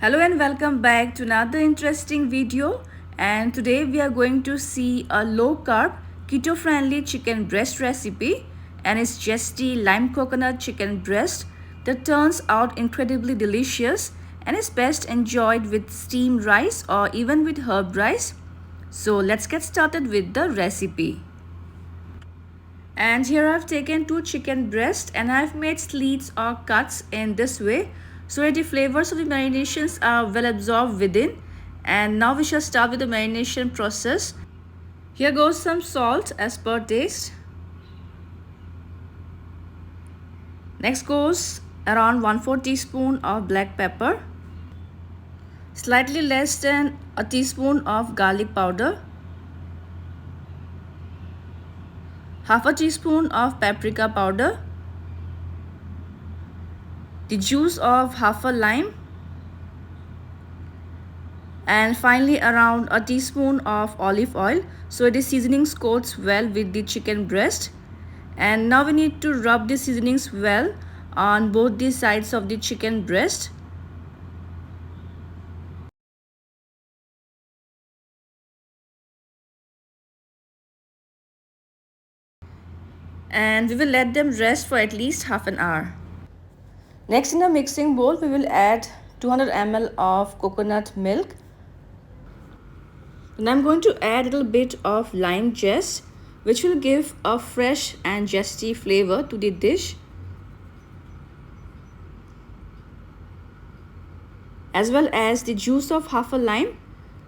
Hello and welcome back to another interesting video, and today we are going to see a low carb keto friendly chicken breast recipe, and it's zesty lime coconut chicken breast that turns out incredibly delicious and is best enjoyed with steamed rice or even with herb rice. So let's get started with the recipe. And here I've taken 2 chicken breasts and I've made slits or cuts in this way so that the flavors of the marinations are well absorbed within. And now we shall start with the marination process. Here goes some salt as per taste. Next goes around 1/4 teaspoon of black pepper, slightly less than a teaspoon of garlic powder, half a teaspoon of paprika powder, the juice of half a lime, and finally around a teaspoon of olive oil so the seasonings coats well with the chicken breast. And now we need to rub the seasonings well on both the sides of the chicken breast. And we will let them rest for at least half an hour. Next, in a mixing bowl, we will add 200 ml of coconut milk. And I'm going to add a little bit of lime zest, which will give a fresh and zesty flavor to the dish, as well as the juice of half a lime.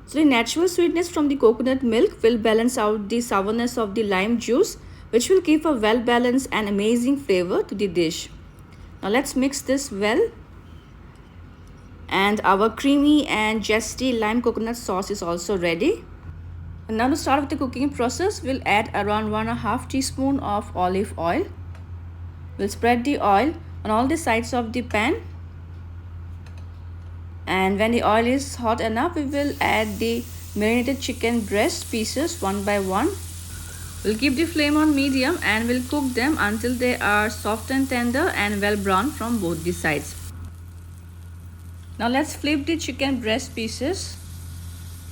So the natural sweetness from the coconut milk will balance out the sourness of the lime juice, which will give a well balanced and amazing flavor to the dish. Now let's mix this well. And our creamy and zesty lime coconut sauce is also ready. And now to start with the cooking process, we'll add around 1/2 teaspoon of olive oil. We'll spread the oil on all the sides of the pan. And when the oil is hot enough, we will add the marinated chicken breast pieces one by one. We'll keep the flame on medium and we'll cook them until they are soft and tender and well browned from both the sides. Now let's flip the chicken breast pieces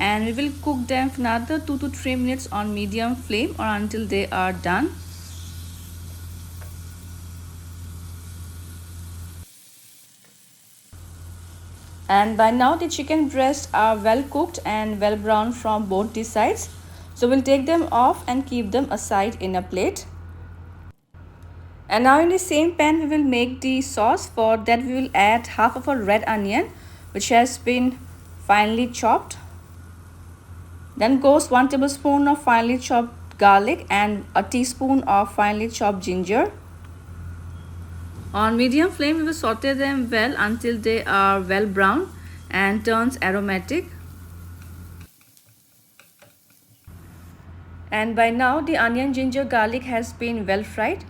and we will cook them for another 2 to 3 minutes on medium flame or until they are done. And by now the chicken breasts are well cooked and well browned from both the sides. So we'll take them off and keep them aside in a plate. And now in the same pan we will make the sauce. For that we will add half of a red onion which has been finely chopped. Then goes 1 tablespoon of finely chopped garlic and a teaspoon of finely chopped ginger. On medium flame we will saute them well until they are well browned and turns aromatic. And by now the onion, ginger, garlic has been well fried.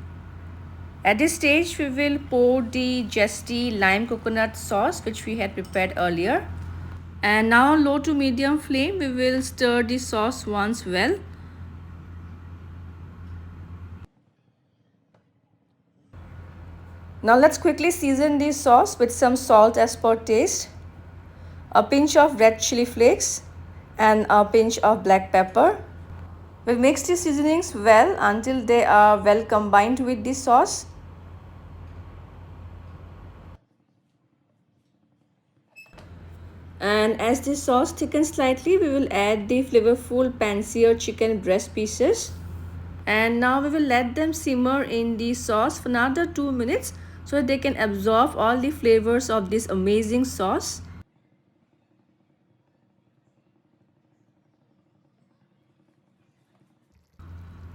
At this stage we will pour the zesty lime coconut sauce which we had prepared earlier. And now on low to medium flame we will stir the sauce once well. Now let's quickly season the sauce with some salt as per taste, a pinch of red chili flakes and a pinch of black pepper. We'll mix the seasonings well until they are well combined with the sauce. And as the sauce thickens slightly, we will add the flavorful pan-seared chicken breast pieces. And now we will let them simmer in the sauce for another 2 minutes so that they can absorb all the flavors of this amazing sauce.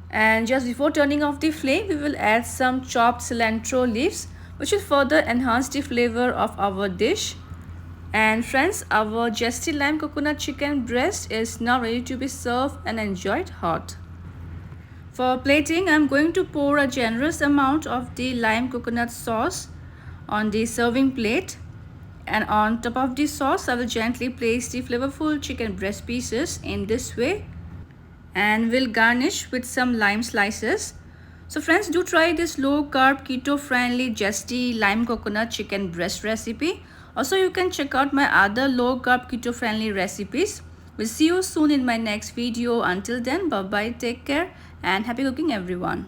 And just before turning off the flame, we will add some chopped cilantro leaves which will further enhance the flavor of our dish. And friends, our zesty lime coconut chicken breast is now ready to be served and enjoyed hot. For plating, I am going to pour a generous amount of the lime coconut sauce on the serving plate. And on top of the sauce, I will gently place the flavorful chicken breast pieces in this way. And we'll garnish with some lime slices. So friends, do try this low carb keto friendly zesty lime coconut chicken breast recipe Also, you can check out my other low carb keto friendly recipes. We'll see you soon in my next video. Until then, bye bye, take care, and happy cooking everyone.